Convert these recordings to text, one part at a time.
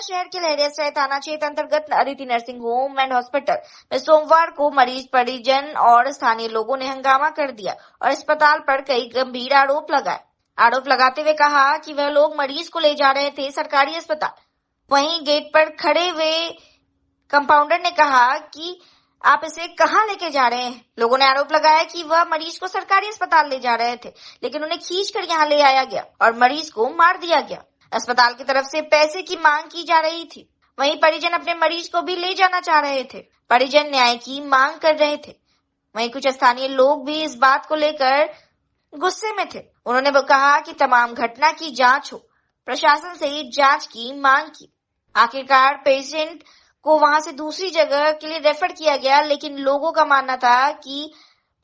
शहर के लहरियासराय थाना क्षेत्र अंतर्गत Aditi nursing home and hospital में सोमवार को मरीज परिजन और स्थानीय लोगों ने हंगामा कर दिया और अस्पताल पर कई गंभीर आरोप लगाए। आरोप लगाते हुए कहा कि वह लोग मरीज को ले जा रहे थे सरकारी अस्पताल। वहीं गेट पर खड़े हुए कंपाउंडर ने कहा कि आप इसे कहां लेके जा रहे हैं। लोगों ने आरोप लगाया कि वह मरीज को सरकारी अस्पताल ले जा रहे थे, लेकिन उन्हें खींचकर यहां ले आया गया और मरीज को मार दिया गया। अस्पताल की तरफ से पैसे की मांग की जा रही थी। वहीं परिजन अपने मरीज को भी ले जाना चाह रहे थे। परिजन न्याय की मांग कर रहे थे। वहीं कुछ स्थानीय लोग भी इस बात को लेकर गुस्से में थे। उन्होंने कहा कि तमाम घटना की जांच हो, प्रशासन से जांच की मांग की। आखिरकार पेशेंट को वहां से दूसरी जगह के लिए रेफर किया गया, लेकिन लोगों का मानना था कि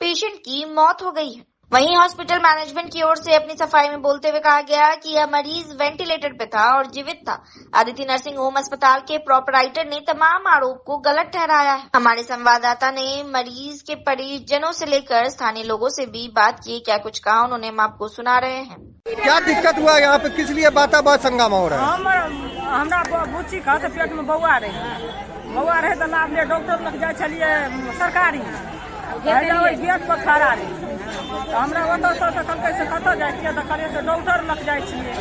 पेशेंट की मौत हो गई है। वहीं हॉस्पिटल मैनेजमेंट की ओर से अपनी सफाई में बोलते हुए कहा गया कि यह मरीज वेंटिलेटर पे था और जीवित था। अदिति नर्सिंग होम अस्पताल के प्रोपराइटर ने तमाम आरोप को गलत ठहराया है। हमारे संवाददाता ने मरीज के परिजनों से लेकर स्थानीय लोगों से भी बात की। क्या कुछ कहा उन्होंने, हम आपको सुना रहे हैं। क्या दिक्कत हुआ यहाँ पे, किस लिए बात हंगामा हो रहा है? हमरा बुच्ची का पेट में बौआ रहे तो लाभ ले डॉक्टर लग जाए छलिए सरकारी गेट पर खड़ा रहे तो हमरा ओतऽ से कैसे कतऽ जाइ छियै तऽ करिए डॉक्टर लग जाइ छियै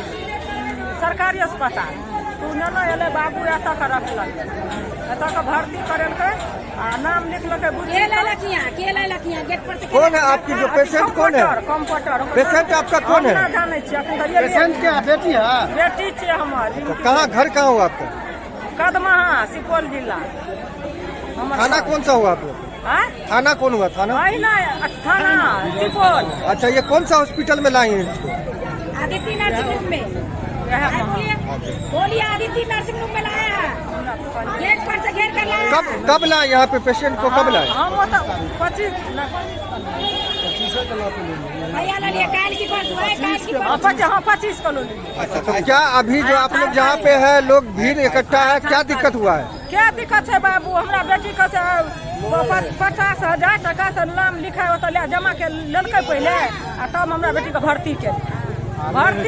सरकारी अस्पताल। तू न एले बाबू एतऽ के रखलक, एतऽ के भर्ती करेलकै आ नाम लिखलकै। कौन है आपकी जो पेशेंट? कौन है कंपाउंडर? पेशेंट आपका कौन है? जाने छियै। पेशेंट क्या बेटी है? बेटी छियै हमर। कहाँ घर कहाँ हुआ आपका? कदमहा सुपौल जिला। थाना कौन सा हुआ आप लोग? थाना कौन हुआ? थाना थाना सुपौल। अच्छा, ये कौन सा हॉस्पिटल में लाई है इसको? अदिति नर्सिंग होम में। बोलिए अदिति नर्सिंग होम में लाया है, गेट पर से घेर कर लाया। कब लाए यहाँ पे पेशेंट को? कब लाए? हम 25 को। अच्छा, तो क्या अभी जो आप लोग यहाँ पे है लोग भीड़ इकट्ठा है, क्या दिक्कत हुआ है? क्या दिक्कत है बाबू? हमरा बेटी का 50,000 टका से नाम लिखा जमा के ललकै पहले, तब हमरा बेटी के भर्ती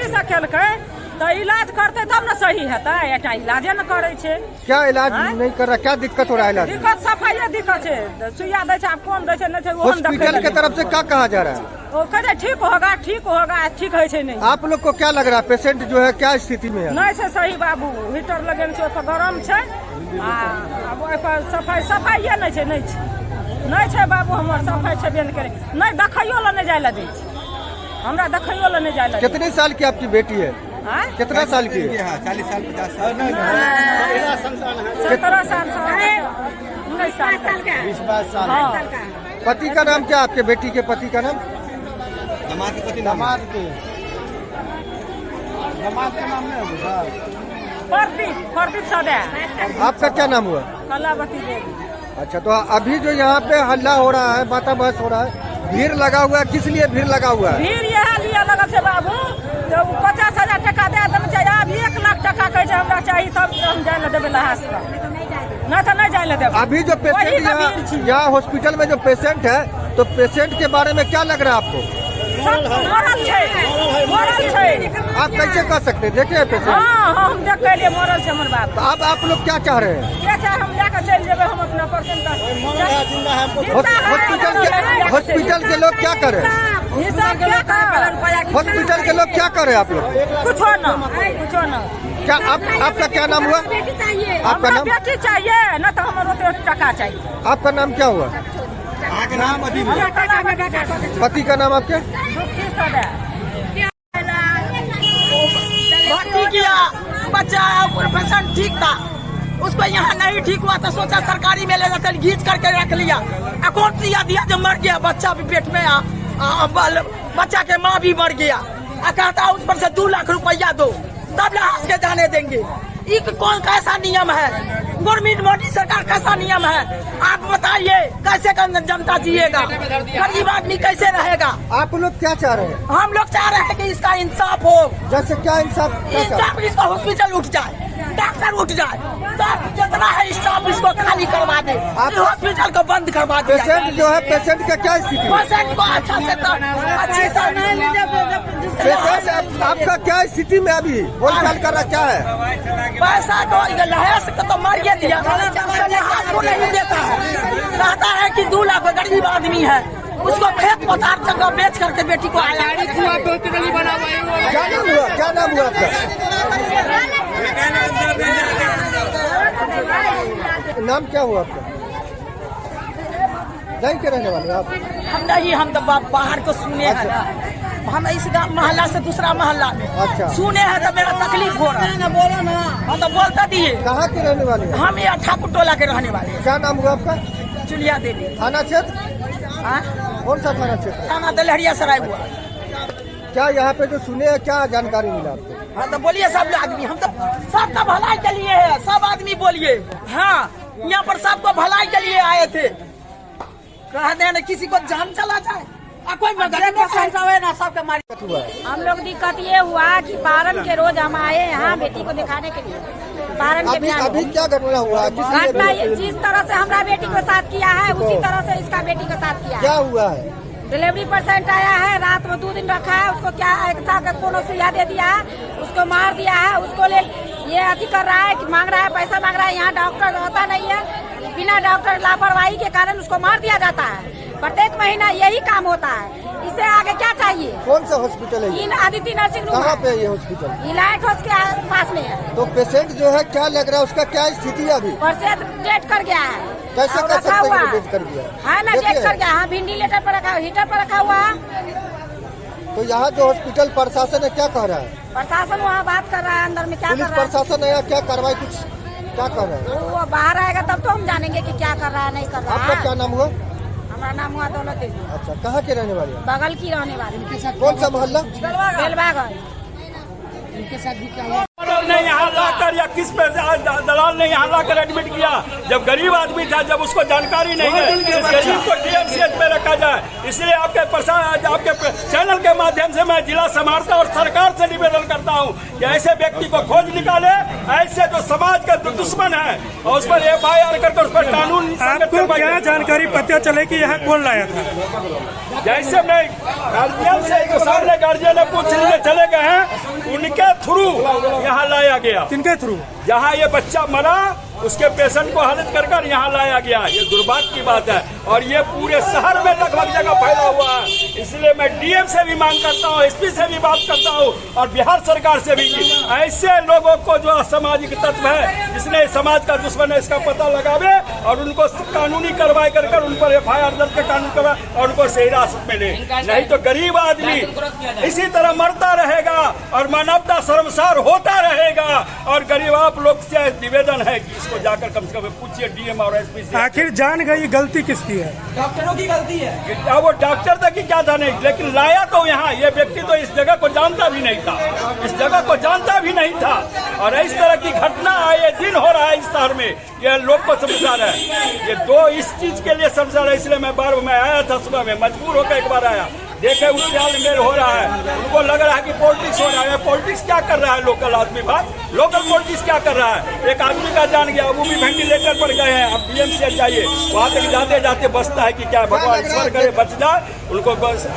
से केलकै तो इलाज करते तब न सही हेतै। एटा इलाजे न करे छे। क्या इलाज नहीं कर रहा? क्या दिक्कत हो रहा है? इलाज दिक्कत सफाई दिक्कत है। सुइया दे छे, कौन दे छे नहीं छे। हॉस्पिटल के तरफ से क्या कहा जा रहा है? वो कहते ठीक होगा ठीक है नहीं। आप लोग को क्या लग रहा है पेशेंट जो है क्या स्थिति में है? नहीं छे सही बाबू, हीटर लगेल छे, गरम छे। अब ओइ पर सफाई नहीं छे बाबू। हमर सफाई छे बेन करे नहीं, देखैयो ला नहीं जाय ला दै छे। हमरा देखैयो ला नहीं जाय ला। कितने साल की आपकी बेटी है? कितना साल की है? 40 साल 50 साल 17 साल 19 साल का 20 साल। पति का नाम क्या? आपके बेटी के पति का नाम? दामाद के का नाम नहीं है? प्रदीप सदे। आपका क्या नाम हुआ? कलावती देवी। अच्छा, तो अभी जो यहाँ पे हल्ला हो रहा है, बाता बहस हो रहा है, भीड़ लगा हुआ है, किस लिए भीड़ लगा हुआ है? भीड़ यह लिए लगा छे बाबू, 50,000 टका दे देना चाहिए। अब 1 लाख टका कहे हमरा चाहिए, तब हम जाए ला देवे नहीं तो नहीं जाए ला देवे। अभी जो पेशेंट यहाँ हॉस्पिटल में जो पेशेंट है, तो पेशेंट के बारे में क्या लग रहा है आपको? मरल छे। आप कैसे कर सकते? देखे पेशेंट? हाँ, हम देख के लिए मरल छे हमर बाप। तो अब आप लोग क्या चाह रहे हैं? क्या चाहे हम लेकर चल जेबे। हम अपना पेशेंट हॉस्पिटल के लोग क्या करें? हॉस्पिटल के लोग क्या करें? आप लोग कुछ न। क्या आपका क्या नाम हुआ? आपका नाम? बेटी चाहिए न तो हमारे टका चाहिए। आपका नाम क्या हुआ? पति का नाम आपके? भर्ती किया, बच्चा पेशेंट ठीक था, उसको यहाँ नहीं ठीक हुआ तो सोचा सरकारी में ले जाकर घींच करके रख लिया। अकाउंट दिया जब मर गया बच्चा भी पेट में, बच्चा के माँ भी मर गया। कहता उस पर से 2 लाख रुपया दो तब लाश के जाने देंगे। ये कौन कैसा नियम है? गवर्नमेंट मोदी सरकार कैसा नियम है? आप बताइए कैसे जनता जिएगा? गरीब आदमी कैसे रहेगा? आप लोग क्या चाह रहे हैं? हम लोग चाह रहे हैं कि इसका इंसाफ हो। जैसे क्या इंसाफ? इसका हॉस्पिटल उठ जाए, डॉक्टर उठ जाए, सब जितना है स्टाफ इसको खाली करवा दे, हॉस्पिटल को बंद करवा दे। पेशेंट जो है, पेशेंट का क्या स्थिति? पेशेंट को अच्छा से पेशेंट आपका क्या स्थिति में अभी बोलचाल कर रहा क्या है? पैसा तो मर गया दिया, हाथ को नहीं देता है, कहता है कि 2 लाख गरीब आदमी है, उसको खेत पथार जगह बेच करके बेटी को आया। क्या नाम हुआ आपका? नाम क्या हुआ आपका? जैन के रहने वाले आप? हम नहीं, हम तो बाहर को सुने हैं ना, हम इस मोहल्ला से दूसरा मोहल्ला में सुने हैं तो मेरा तकलीफ हो रहा है। बोला ना, हम तो बोलता दिए। कहाँ के रहने वाले? हम यहाँ ठाकुर टोला के रहने वाले। क्या नाम हुआ आपका? चुलिया देवी। थाना क्षेत्र? कौन सा थाना क्षेत्र? थाना दलहरिया सराय हुआ। क्या यहाँ पे जो सुने हैं क्या जानकारी मिला आपको? हाँ तो बोलिए सब आदमी, हम तो सबका भलाई के लिए है, सब आदमी बोलिए। हाँ, यहाँ पर सबको भलाई के लिए आए थे, कहते हैं किसी को जान चला जाए, कोई ना सबके मारी हुआ है। हम लोग दिक्कत ये हुआ कि पारण के रोज हम आए यहाँ बेटी को दिखाने के लिए। पारण के अभी क्या घटना हुआ? घटना जिस तरह से हमारा बेटी के साथ किया है उसी तरह से इसका बेटी के साथ किया क्या है। हुआ है? डिलीवरी पेशेंट आया है, रात में 2 दिन रखा है, उसको क्या एक साथ कोनो सुइया दे दिया है, उसको मार दिया है, उसको ले ये अति कर रहा है कि मांग रहा है, पैसा मांग रहा है। यहाँ डॉक्टर होता नहीं है, बिना डॉक्टर लापरवाही के कारण उसको मार दिया जाता है। प्रत्येक महीना यही काम होता है, इससे आगे क्या चाहिए? कौन सा हॉस्पिटल है? Aditya nursing home. कहाँ पे है ये हॉस्पिटल? इलाइट हाउस के पास में है। तो पेशेंट जो है क्या लग रहा है, उसका क्या स्थिति है अभी? परसेंट डेट कर गया है। कैसे कर सकते हैं डेट कर गया है ना? डेट कर गया है, वेंटिलेटर पर रखा, हीटर पर रखा हुआ है। तो यहाँ जो हॉस्पिटल प्रशासन है क्या कह रहा है? प्रशासन वहाँ बात कर रहा है, अंदर में क्या कर पुलिस रहा है? प्रशासन है या क्या कार्रवाई कुछ क्या कर रहा है? वो बाहर आएगा तब तो हम जानेंगे कि क्या कर रहा है नहीं कर रहा आपका है। क्या नाम हुआ? हमारा नाम हुआ दौलत देवी। अच्छा, कहाँ के रहने वाले हैं? बगल की रहने वाली। कौन सा मोहल्ला? बेलबागल। ने यहाँ लाकर या किस पे दलाल ने यहाँ लाकर एडमिट किया? जब गरीब आदमी था, जब उसको जानकारी नहीं है, इस गरीब को डीएमसीएच में रखा जाए। इसलिए आपके चैनल के माध्यम से मैं जिला समाहर्ता और सरकार से निवेदन करता हूँ कि ऐसे व्यक्ति को खोज निकाले, ऐसे जो समाज का दुश्मन है, और उस पर FIR करके उस पर कानून। आपको क्या जानकारी पता चले कि यहाँ कौन लाया था? जैसे मैं गार्जियन से सामने गार्जियन ने पूछ लिए चले गए हैं, उनके थ्रू यहाँ लाया गया। किनके थ्रू? जहाँ ये बच्चा मरा उसके पेशेंट को हालत कर यहाँ लाया गया। ये दुर्भाग्य की बात है, और ये पूरे शहर में लगभग जगह फैला हुआ है। इसलिए मैं DM से भी मांग करता हूँ, SP से भी बात करता हूँ, और बिहार सरकार से भी, ऐसे लोगों को जो असामाजिक तत्व है, जिसने समाज का दुश्मन है, इसका पता लगावे और उनको कानूनी कार्रवाई कर उन पर FIR दर्ज कर कानून करवाए और उनको सही हिरासत में ले। नहीं तो गरीब आदमी इसी तरह मरता रहेगा और मानवता शर्मसार होता रहेगा। और गरीब आप लोग से निवेदन है कि इसको जाकर कम से कम पूछिए DM और SP से। आखिर जान गई गलती किसकी है? डॉक्टरों की गलती है। क्या वो डॉक्टर तक ही क्या जाने, लेकिन लाया तो यहाँ ये व्यक्ति तो इस जगह को जानता भी नहीं था, इस जगह को जानता भी नहीं था। और इस तरह की घटना आए दिन हो रहा है इस शहर में, ये लोग को समझा रहा है। ये दो इस चीज के लिए समझा रहा है, इसलिए मैं बार में आया था, सुबह में मजबूर होकर एक बार आया, देखे उससे मेल हो रहा है। उनको लग रहा है कि पॉलिटिक्स हो रहा है। पॉलिटिक्स क्या कर रहा है लोकल आदमी? बात लोकल पॉलिटिक्स क्या कर रहा है? एक आदमी का जान गया, वो भी वेंटिलेटर पर गए हैं, अब DMCH जाइए, वहाँ तक जाते जाते बचता है कि क्या भगवान ईश्वर करे बच जाए, उनको बस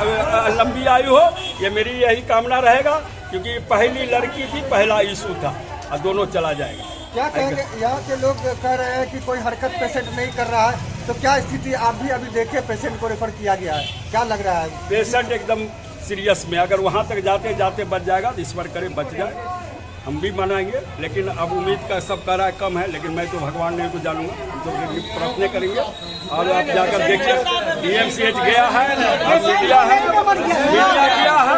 लंबी आयु हो, ये मेरी यही कामना रहेगा। क्योंकि पहली लड़की थी, पहला इशू था, और दोनों चला जाएगा। क्या कहेंगे? यहाँ के लोग कह रहे हैं कि कोई हरकत पेशेंट नहीं कर रहा है, तो क्या स्थिति आप भी अभी देखे? पेशेंट को रेफर किया गया है, क्या लग रहा है? पेशेंट एकदम सीरियस में, अगर वहाँ तक जाते जाते बच जाएगा तो ईश्वर करे बच जाए, हम भी मनाएंगे। लेकिन अब उम्मीद का सब कह रहा है कम है, लेकिन मैं तो भगवान नहीं तो जानूंगा, हम तो प्रार्थना करेंगे। और आप जाकर देखिए, DMCH गया है, मीडिया गया है,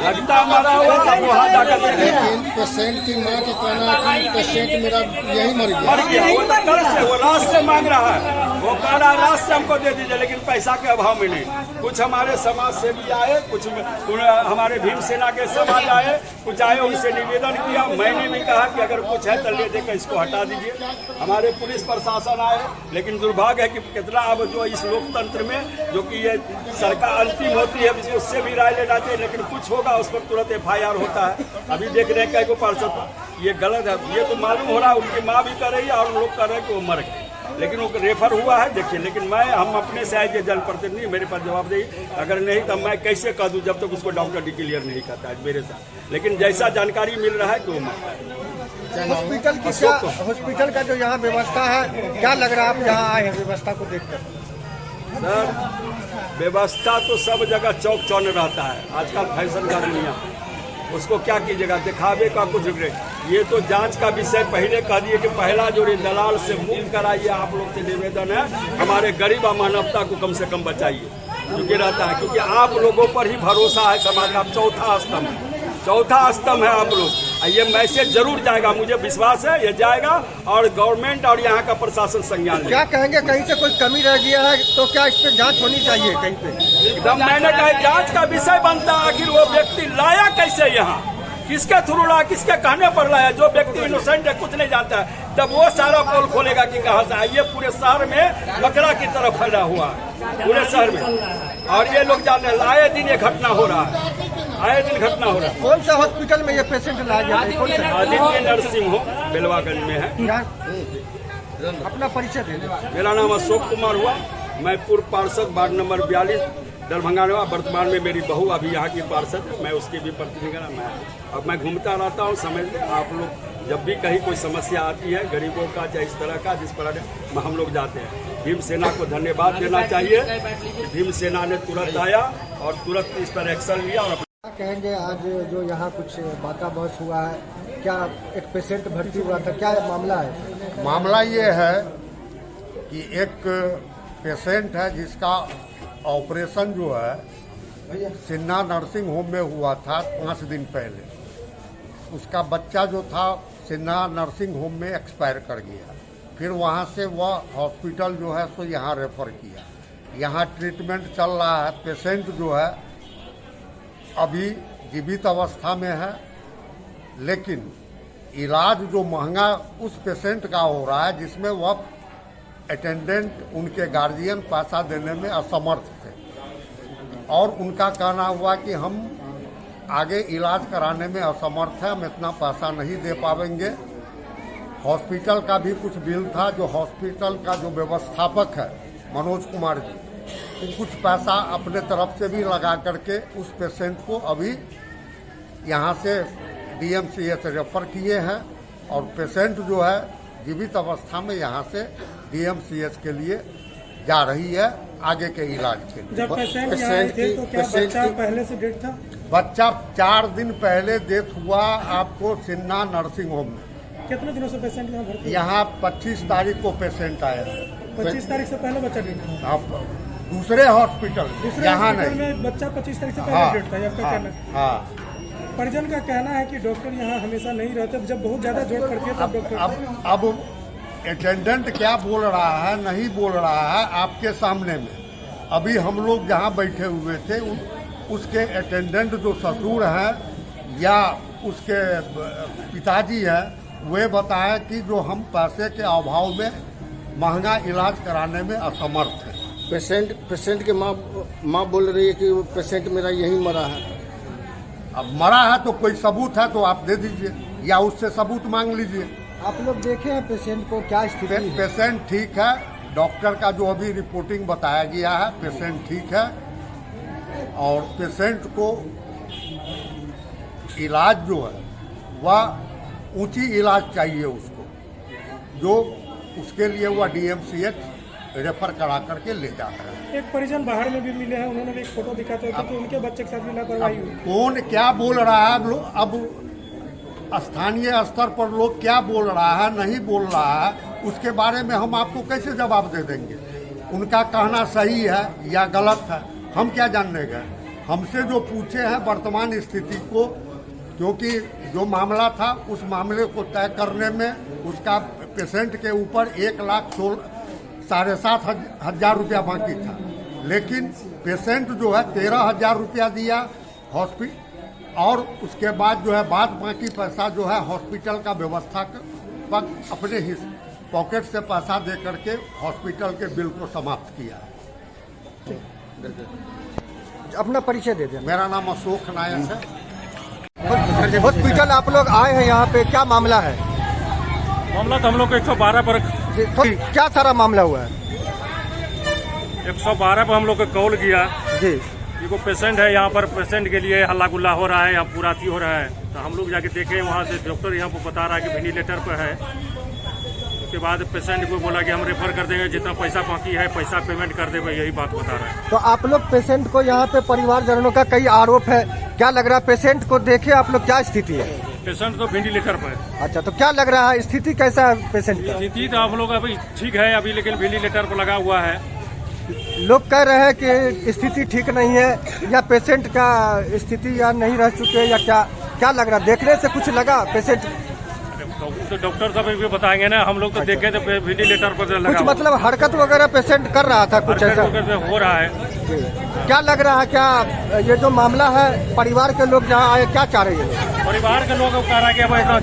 लगता मरा हुआ, सब वहाँ जाकर लेकिन पेशेंट की माँ की कहना है कि पेशेंट मेरा यही मर गया। वो तो कल से वो रात से मांग रहा है, वो कह रहा रात से हमको दे दीजिए, लेकिन पैसा के अभाव में नहीं। कुछ हमारे समाज सेवी आए, कुछ हमारे भीम सेना के समाज आए, कुछ आए, उनसे निवेदन किया। मैंने भी कहा कि अगर कुछ है तो ले देकर इसको हटा दीजिए। हमारे पुलिस प्रशासन आए, लेकिन दुर्भाग्य है कि कितना अब जो इस लोकतंत्र में, जो कि ये सरकार अंतिम होती है, उससे भी राय ले जाती है, लेकिन कुछ होगा उस पर तुरंत FIR होता है। अभी देख रहे हैं क्या को पार्षद, ये गलत है। ये तो मालूम हो रहा है, उनकी माँ भी कर रही है और लोग कर रहे हैं कि वो मर गए। लेकिन वो रेफर हुआ है देखिए। लेकिन हम अपने से आए जनप्रतिनिधि, मेरे पास जवाबदेही अगर नहीं तो मैं कैसे कह दूं जब तक उसको डॉक्टर डिक्लेयर नहीं करता है मेरे साथ। लेकिन जैसा जानकारी मिल रहा है कि वो हॉस्पिटल की क्या, हॉस्पिटल का जो यहाँ व्यवस्था है, क्या लग रहा है आप यहाँ आए हैं व्यवस्था को देखकर? सर व्यवस्था तो सब जगह चौक चौन रहता है, आजकल फैशन का दुनिया, उसको क्या कीजिएगा, दिखावे का कुछ नहीं। ये तो जांच का विषय पहले कह दिए कि पहला जो दलाल से मुक्त कराइए, आप लोग से निवेदन है, हमारे गरीब और मानवता को कम से कम बचाइए, क्योंकि रहता है, क्योंकि आप लोगों पर ही भरोसा है समाज का। चौथा स्तंभ है आप लोग। ये मैसेज जरूर जाएगा, मुझे विश्वास है ये जाएगा और गवर्नमेंट और यहाँ का प्रशासन संज्ञान लेगा। क्या कहेंगे, कहीं से कोई कमी रह गया है तो क्या इस पे जांच होनी चाहिए कहीं पे? एकदम मैंने कहा जांच का विषय बनता है, आखिर वो व्यक्ति लाया कैसे यहाँ, किसके थ्रू लाया, किसके कहने पर लाया। जो व्यक्ति इनोसेंट है, कुछ नहीं जानता है, तब वो सारा पोल खोलेगा कि कहाँ से आइए। पूरे शहर में बकरा की तरफ फैला हुआ है पूरे शहर में, और ये लोग जानते हैं आए दिन ये घटना हो रहा है, आए दिन घटना हो रहा है। कौन सा हॉस्पिटल में ये पेशेंट लाया गया है? आदित्य नर्सिंग होम बेलवागंज में है। अपना परिचय दे दें। मेरा नाम अशोक कुमार हुआ, मैं पूर्व पार्षद वार्ड नंबर 42 दरभंगा में, वर्तमान में मेरी बहू अभी यहाँ की पार्षद है, मैं उसकी भी प्रतिनिधि। अब मैं घूमता रहता हूँ, समझ लें आप लोग, जब भी कहीं कोई समस्या आती है गरीबों का चाहे इस तरह का, जिस पर हम लोग जाते हैं। भीम सेना को धन्यवाद देना चाहिए, भीम सेना ने तुरंत आया और तुरंत इस पर एक्शन लिया। और क्या कहेंगे, आज जो यहाँ कुछ बाता बहस हुआ है, क्या एक पेशेंट भर्ती हुआ था, क्या मामला है? मामला ये है कि एक पेशेंट है जिसका ऑपरेशन जो है सिन्हा नर्सिंग होम में हुआ था 5 दिन पहले। उसका बच्चा जो था सिन्हा नर्सिंग होम में एक्सपायर कर गया। फिर वहाँ से वह हॉस्पिटल जो है सो यहाँ रेफर किया। यहाँ ट्रीटमेंट चल रहा है। पेशेंट जो है अभी जीवित अवस्था में है, लेकिन इलाज जो महंगा उस पेशेंट का हो रहा है जिसमें वह अटेंडेंट उनके गार्जियन पैसा देने में असमर्थ थे, और उनका कहना हुआ कि हम आगे इलाज कराने में असमर्थ है, हम इतना पैसा नहीं दे पाएंगे। हॉस्पिटल का भी कुछ बिल था, जो हॉस्पिटल का जो व्यवस्थापक है मनोज कुमार जी, कुछ पैसा अपने तरफ से भी लगा करके उस पेशेंट को अभी यहाँ से DMCH रेफर किए हैं, और पेशेंट जो है जीवित अवस्था में यहाँ से DMCH के लिए जा रही है आगे के इलाज के लिए। जब पेशेंट यहाँ आए थे तो क्या बच्चा पहले से डेथ था? बच्चा 4 दिन पहले डेथ हुआ आपको सिन्हा नर्सिंग होम में। कितने दिनों से पेशेंट यहाँ भर्ती? यहाँ 25 तारीख को पेशेंट आया। 25 तारीख से पहले बच्चा डेथ था? आप दूसरे हॉस्पिटल, यहाँ नहीं। में बच्चा 25 तारीख से पहले डेथ था, आपका कहना? हाँ। परिजन का कहना है कि डॉक्टर यहाँ हमेशा नहीं रहते, जब बहुत ज्यादा जोर पड़ती है तब डॉक्टर। अब अटेंडेंट क्या बोल रहा है, नहीं बोल रहा है आपके सामने में। अभी हम लोग जहाँ बैठे हुए थे उसके अटेंडेंट जो ससुर हैं या उसके पिताजी हैं, वे बताया कि जो हम पैसे के अभाव में महंगा इलाज कराने में असमर्थ हैं। पेशेंट के माँ बोल रही है कि पेशेंट मेरा यहीं मरा है। अब मरा है तो कोई सबूत है तो आप दे दीजिए या उससे सबूत मांग लीजिए। आप लोग देखे हैं पेशेंट को, क्या स्थिति है? पेशेंट ठीक है, डॉक्टर का जो अभी रिपोर्टिंग बताया गया है पेशेंट ठीक है, और पेशेंट को इलाज जो है वह ऊंची इलाज चाहिए उसको, जो उसके लिए वह DMCH रेफर करा करके ले जाता है। एक परिजन बाहर में भी मिले हैं, उन्होंने भी एक फोटो दिखाते हैं कि उनके बच्चे के साथ भी लापरवाही हुई। कौन क्या बोल रहा है, अब स्थानीय स्तर पर लोग क्या बोल रहा है नहीं बोल रहा है, उसके बारे में हम आपको कैसे जवाब दे देंगे? उनका कहना सही है या गलत है हम क्या जानने गए? हमसे जो पूछे हैं वर्तमान स्थिति को, क्योंकि जो मामला था उस मामले को तय करने में उसका पेशेंट के ऊपर 1,07,500 रुपया बाकी था, लेकिन पेशेंट जो है 13,000 रुपया दिया हॉस्पिटल, और उसके बाद जो है बाद बाकी पैसा जो है हॉस्पिटल का व्यवस्था पर अपने ही पॉकेट से पैसा दे करके हॉस्पिटल के बिल को समाप्त किया। अपना परिचय दे दें। मेरा नाम अशोक नायक है। हॉस्पिटल आप लोग आए हैं यहाँ पे, क्या मामला है? मामला तो हम लोग को 112 पर जी, तो क्या सारा मामला हुआ है? 112 पर हम लोग को कॉल किया जी कि कोई पेशेंट है यहाँ पर, पेशेंट के लिए हल्ला गुल्ला हो रहा है या पूरा अथी हो रहा है। तो हम लोग जाके देखे, वहाँ से डॉक्टर यहाँ पर बता रहा है कि वेंटिलेटर पर है। उसके बाद पेशेंट को बोला कि हम रेफर कर देंगे, जितना पैसा बाकी है पैसा पेमेंट कर देंगे, यही बात बता रहा है। तो आप लोग पेशेंट को यहाँ पे परिवारजनों का कई आरोप है, क्या लग रहा है पेशेंट को देखे आप लोग, क्या स्थिति है? पेशेंट तो वेंटिलेटर पर है। अच्छा, तो क्या लग रहा है स्थिति कैसा है पेशेंट का? स्थिति तो आप लोग अभी ठीक है अभी, लेकिन वेंटिलेटर पर लगा हुआ है। लोग कह रहे हैं कि स्थिति ठीक नहीं है, या पेशेंट का स्थिति या नहीं रह चुके, या क्या लग रहा है? देखने से कुछ लगा पेशेंट? तो डॉक्टर साहब भी बताएंगे ना, हम लोग तो देखे तो वेंटिलेटर पर लगा। कुछ मतलब हरकत वगैरह पेशेंट कर रहा था, कुछ ऐसा हो रहा है। क्या लग रहा है, क्या ये जो मामला है परिवार के लोग जहाँ आए क्या चाह रहे हैं? परिवार के लोग कह रहा है कि अब इतना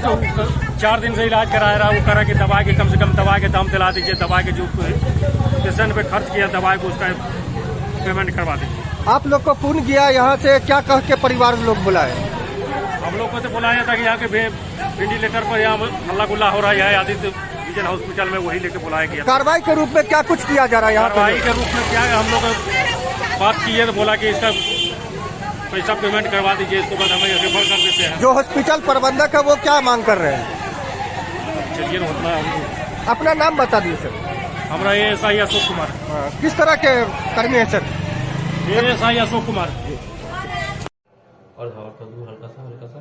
4 दिन से इलाज करा रहा है, वो कह रहा है कि दवा के कम से कम दवा के दाम दिला दीजिए, दवा के जो पेशेंट पे खर्च किया दवा को उसका पेमेंट करवा दीजिए। आप लोग को फोन किया यहाँ से, क्या कह के परिवार लोग बुलाए? हम लोग को तो बुलाया था कि यहाँ के वेंटिलेटर पर यहाँ हल्ला गुल्ला हो रहा है आदित्य विजन हॉस्पिटल में, वही लेके बुलाया गया। कार्रवाई के रूप में क्या कुछ किया जा रहा है यहाँ? कार्रवाई के रूप में क्या हम लोग बात की है, तो बोला कि इसका पैसा पेमेंट करवा दीजिए, इसके बाद हमें रेफर कर देते हैं। जो हॉस्पिटल प्रबंधक है वो क्या मांग कर रहे हैं? चलिए उतना अपना नाम बता दीजिए सर। हमारा ASI अशोक कुमार। किस तरह के कर्मी है सर? ASI अशोक कुमार। और हल्का सा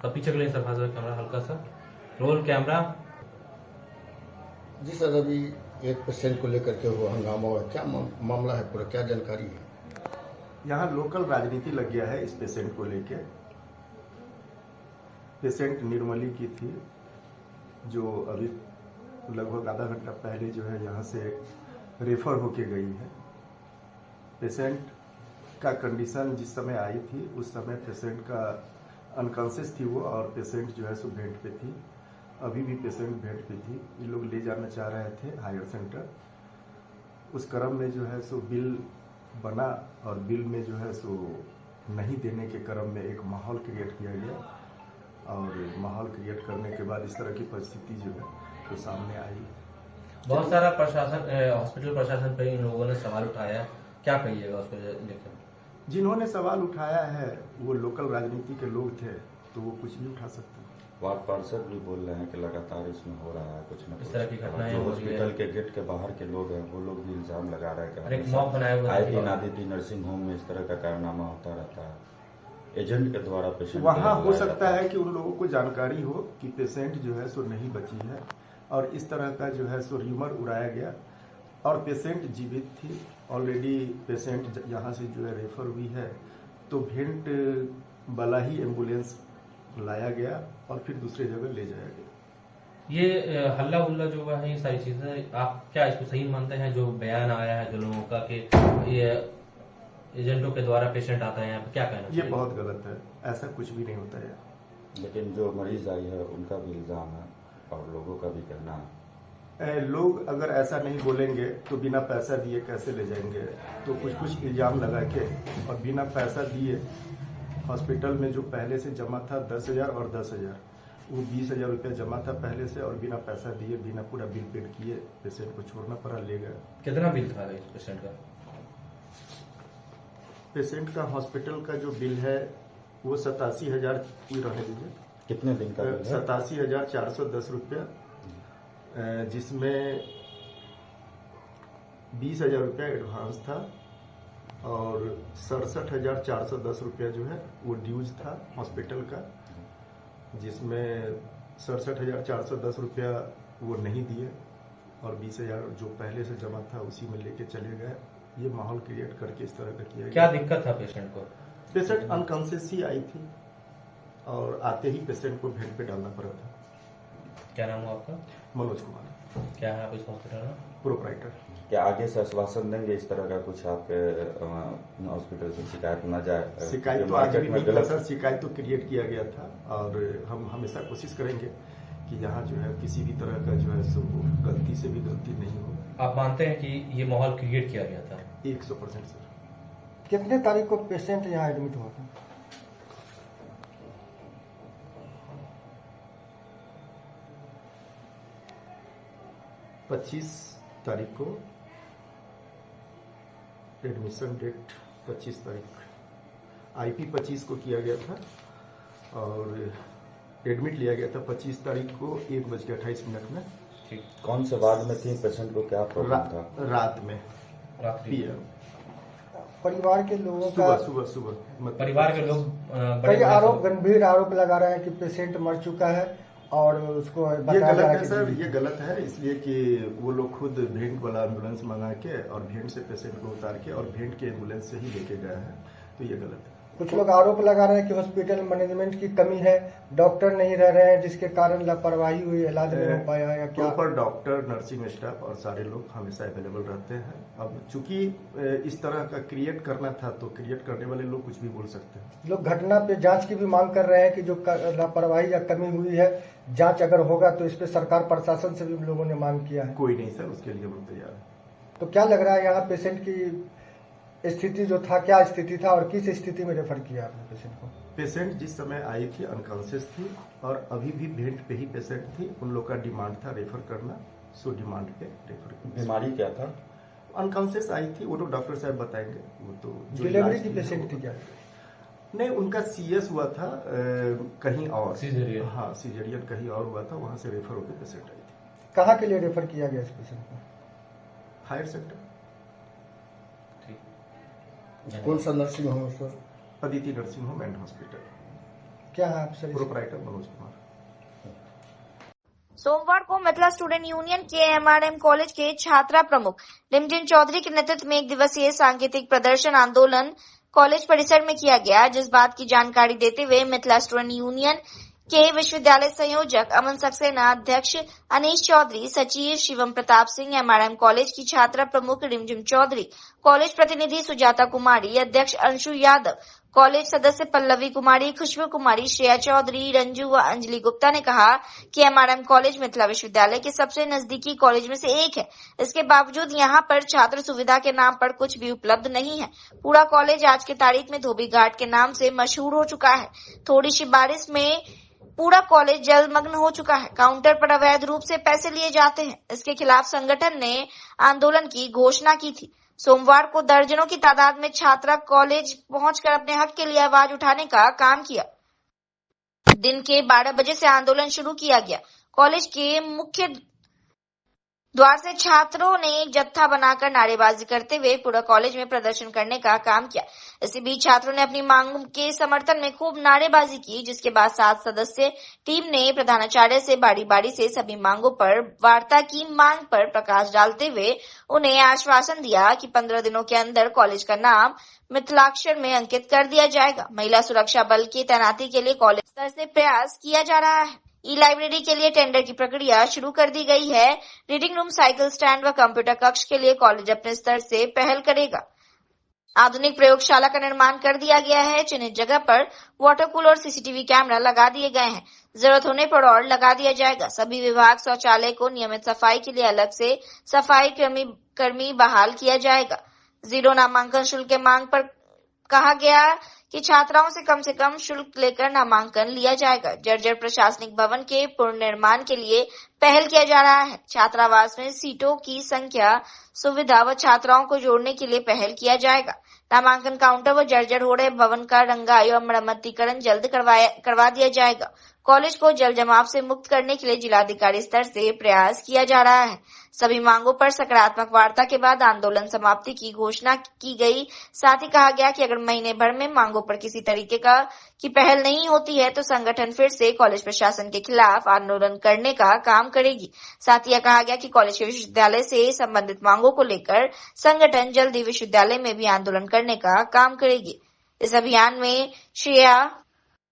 तब पीछे के लिए सर कैमरा हल्का सा रोल कैमरा। जी सर, अभी एक पेशेंट को लेकर के हुआ हंगामा हुआ, क्या मामला है पूरा, क्या जानकारी है? यहाँ लोकल राजनीति लग गया है इस पेशेंट को लेके। पेशेंट निर्मली की थी, जो अभी लगभग आधा घंटा पहले जो है यहाँ से रेफर होके गई है। पेशेंट का कंडीशन जिस समय आई थी उस समय पेशेंट का अनकॉन्शियस थी वो, और पेशेंट जो है सो बेड पे थी, अभी भी पेशेंट बेड पे थी। ये लोग ले जाना चाह रहे थे हायर सेंटर। उस क्रम में जो है सो बिल बना, और बिल में जो है सो नहीं देने के क्रम में एक माहौल क्रिएट किया गया, और माहौल क्रिएट करने के बाद इस तरह की परिस्थिति जो है तो सामने आई। बहुत सारा प्रशासन, हॉस्पिटल प्रशासन पर इन लोगों ने सवाल उठाया, क्या कहिएगा उस पर लेकर? जिन्होंने सवाल उठाया है वो लोकल राजनीति के लोग थे, तो वो कुछ भी उठा सकते हैं। वार्ड पार्षद भी बोल रहे हैं कि लगातार इसमें हो रहा है कुछ न कुछ। इस तरह की घटनाएं जो हॉस्पिटल के गेट के बाहर के लोग हैं वो लोग भी इल्जाम लगा रहे हैं कि आए दिन आदित्य नर्सिंग होम में इस तरह का कारनामा होता रहता है। एजेंट के द्वारा पेशेंट वहाँ हो सकता है कि उन लोगों को जानकारी हो कि पेशेंट जो है सो नहीं बची है, और इस तरह का जो है सो र्यूमर उड़ाया गया, और पेशेंट जीवित थी ऑलरेडी। पेशेंट यहाँ से जो है रेफर हुई है, तो भेंट बलाही एम्बुलेंस लाया गया और फिर दूसरे जगह ले जाया गया। ये हल्ला उल्ला जो हुआ है, ये सारी चीजें आप क्या इसको सही मानते हैं? जो बयान आया है जो लोगों का कि ये एजेंटों के द्वारा पेशेंट आता है यहाँ पे, क्या कहना चाहिए? ये बहुत गलत है, ऐसा कुछ भी नहीं होता है। लेकिन जो मरीज आई है उनका भी इल्जाम है और लोगों का भी कहना है। लोग अगर ऐसा नहीं बोलेंगे तो बिना पैसा दिए कैसे ले जाएंगे? तो कुछ इल्जाम लगा के और बिना पैसा दिए हॉस्पिटल में जो पहले से जमा था 10,000 और 10,000, वो 20,000 रुपया जमा था पहले से, और बिना पैसा दिए बिना पूरा बिल पेड किए पेशेंट को छोड़ना पड़ा, ले गए। कितना बिल था इस पेशेंट का? पेशेंट का हॉस्पिटल का जो बिल है वो 87,000 रहने दीजिए। कितने दिन का? 87,410 रुपया, जिसमें 20,000 रुपया एडवांस था, और 67,410 रुपया जो है वो ड्यूज था हॉस्पिटल का, जिसमें 67,410 रुपया वो नहीं दिए, और 20,000 जो पहले से जमा था उसी में लेके चले गए। ये माहौल क्रिएट करके इस तरह का किया गया। क्या दिक्कत था पेशेंट को? पेशेंट अनकॉन्शियस ही आई थी, और आते ही पेशेंट को बेड पे डालना पड़ा था। क्या नाम हुआ आपका? मनोज कुमार। क्या है आप इस हॉस्पिटल में? प्रोपराइटर। क्या आगे से आश्वासन देंगे इस तरह का कुछ आपके हॉस्पिटल से शिकायत न जाए? शिकायत तो आज भी नहीं था सर, शिकायत तो क्रिएट किया गया था, और हम हमेशा कोशिश करेंगे कि यहाँ जो है किसी भी तरह का जो है सो गलती से भी गलती नहीं हो। आप मानते हैं कि ये माहौल क्रिएट किया गया था? 100% सर। कितने तारीख को पेशेंट यहाँ एडमिट हुआ था? 25 तारीख को एडमिशन डेट 25 तारीख आईपी 25 को किया गया था और एडमिट लिया गया था 25 तारीख को 1:28 में। ठीक, कौन से वार्ड में थी? पेशेंट को क्या प्रॉब्लम था? रात में PM। परिवार के लोगों का सुबह परिवार के लोग कई आरोप, गंभीर आरोप लगा रहे हैं कि पेशेंट मर चुका है और उसको ये गलत है सर, ये गलत है इसलिए कि वो लोग खुद भेंट वाला एम्बुलेंस मंगा के और भेंट से पेशेंट को उतार के और भेंट के एम्बुलेंस से ही लेके गए हैं, तो ये गलत है। कुछ लोग आरोप लगा रहे हैं कि हॉस्पिटल मैनेजमेंट की कमी है, डॉक्टर नहीं रह रहे हैं जिसके कारण लापरवाही हुई, इलाज नहीं हो पाया या क्या? प्रॉपर डॉक्टर, नर्सिंग स्टाफ और सारे लोग हमेशा अवेलेबल रहते हैं। अब चूंकि इस तरह का क्रिएट करना था तो क्रिएट करने वाले लोग कुछ भी बोल सकते हैं। लोग घटना पे जांच की भी मांग कर रहे हैं कि जो लापरवाही या कमी हुई है, जांच अगर होगा तो इस पे सरकार प्रशासन से भी लोगों ने मांग किया है। कोई नहीं सर, उसके लिए हम तैयार हैं। तो क्या लग रहा है यहाँ पेशेंट की स्थिति जो था, क्या स्थिति था और किस स्थिति में रेफर किया आपने पेशेंट को? पेशेंट जिस समय आई थी अनकॉन्शियस थी और अभी भी भेंट पे ही पेशेंट थी। उन लोग का डिमांड था रेफर करना, सो डिमांड पे रेफर करना। बीमारी क्या था? अनकॉन्शियस आई थी, वो तो डॉक्टर साहब बताएंगे। वो तो डिलीवरी की पेशेंट थी क्या? नहीं, उनका CS हुआ था कहीं और, सीजरियन। हाँ, सीजरियन कहीं और हुआ था, वहां से रेफर होकर पेशेंट आई थी। कहाँ के लिए रेफर किया गया इस पेशेंट को? Higher sector. कौन सा nursing home sir? Aditi nursing home and hospital. क्या है आप सर? प्रोपराइटर मनोज कुमार। सोमवार को मिथिला स्टूडेंट यूनियन के MRM कॉलेज के छात्रा प्रमुख रिमझिम चौधरी के नेतृत्व में 1 दिवसीय सांकेतिक प्रदर्शन आंदोलन कॉलेज परिसर में किया गया, जिस बात की जानकारी देते हुए मिथिला स्टूडेंट यूनियन के विश्वविद्यालय संयोजक अमन सक्सेना, अध्यक्ष अनीश चौधरी, सचिव शिवम प्रताप सिंह, MRM कॉलेज की छात्रा प्रमुख रिमझिम चौधरी, कॉलेज प्रतिनिधि सुजाता कुमारी, अध्यक्ष अंशु यादव, कॉलेज सदस्य पल्लवी कुमारी, खुशबू कुमारी, श्रेया चौधरी, रंजू व अंजलि गुप्ता ने कहा कि MRM कॉलेज मिथिला विश्वविद्यालय के सबसे नजदीकी कॉलेज में से एक है। इसके बावजूद यहाँ पर छात्र सुविधा के नाम पर कुछ भी उपलब्ध नहीं है। पूरा कॉलेज आज के तारीख में धोबी घाट के नाम से मशहूर हो चुका है। थोड़ी सी बारिश में पूरा कॉलेज जलमग्न हो चुका है। काउंटर पर अवैध रूप से पैसे लिए जाते हैं। इसके खिलाफ संगठन ने आंदोलन की घोषणा की थी। सोमवार को दर्जनों की तादाद में छात्रा कॉलेज पहुंचकर अपने हक के लिए आवाज उठाने का काम किया। दिन के 12 बजे से आंदोलन शुरू किया गया। कॉलेज के मुख्य द्वार से छात्रों ने एक जत्था बनाकर नारेबाजी करते हुए पूरा कॉलेज में प्रदर्शन करने का काम किया। इसी बीच छात्रों ने अपनी मांग के समर्थन में खूब नारेबाजी की, जिसके बाद 7 सदस्य टीम ने प्रधानाचार्य से बारी बारी से सभी मांगों पर वार्ता की मांग पर प्रकाश डालते हुए उन्हें आश्वासन दिया कि 15 दिनों के अंदर कॉलेज का नाम मिथिलाक्षर में अंकित कर दिया जाएगा। महिला सुरक्षा बल की तैनाती के लिए कॉलेज स्तर से प्रयास किया जा रहा है। ई-लाइब्रेरी के लिए टेंडर की प्रक्रिया शुरू कर दी गई है। रीडिंग रूम, साइकिल स्टैंड व कंप्यूटर कक्ष के लिए कॉलेज अपने स्तर से पहल करेगा। आधुनिक प्रयोगशाला का निर्माण कर दिया गया है। चिन्हित जगह पर वाटर कूलर और CCTV कैमरा लगा दिए गए हैं। जरूरत होने पर और लगा दिया जाएगा। सभी विभाग शौचालय को नियमित सफाई के लिए अलग से सफाई कर्मी बहाल किया जाएगा। 0 नामांकन शुल्क के मांग पर कहा गया कि छात्राओं से कम शुल्क लेकर नामांकन लिया जाएगा। जर्जर प्रशासनिक भवन के पुनर्निर्माण के लिए पहल किया जा रहा है। छात्रावास में सीटों की संख्या, सुविधा व छात्राओं को जोड़ने के लिए पहल किया जाएगा। नामांकन काउंटर व जर्जर हो रहे भवन का रंगाई और मरम्मतीकरण जल्द करवा दिया जाएगा। कॉलेज को जल जमाव से मुक्त करने के लिए जिलाधिकारी स्तर से प्रयास किया जा रहा है। सभी मांगों पर सकारात्मक वार्ता के बाद आंदोलन समाप्ति की घोषणा की गई। साथ ही कहा गया कि अगर महीने भर में मांगों पर किसी तरीके की पहल नहीं होती है तो संगठन फिर से कॉलेज प्रशासन के खिलाफ आंदोलन करने का काम करेगी। साथ ही कहा गया कि कॉलेज के विश्वविद्यालय से संबंधित मांगों को लेकर संगठन जल्द ही विश्वविद्यालय में भी आंदोलन करने का काम करेगी। इस अभियान में श्रेया,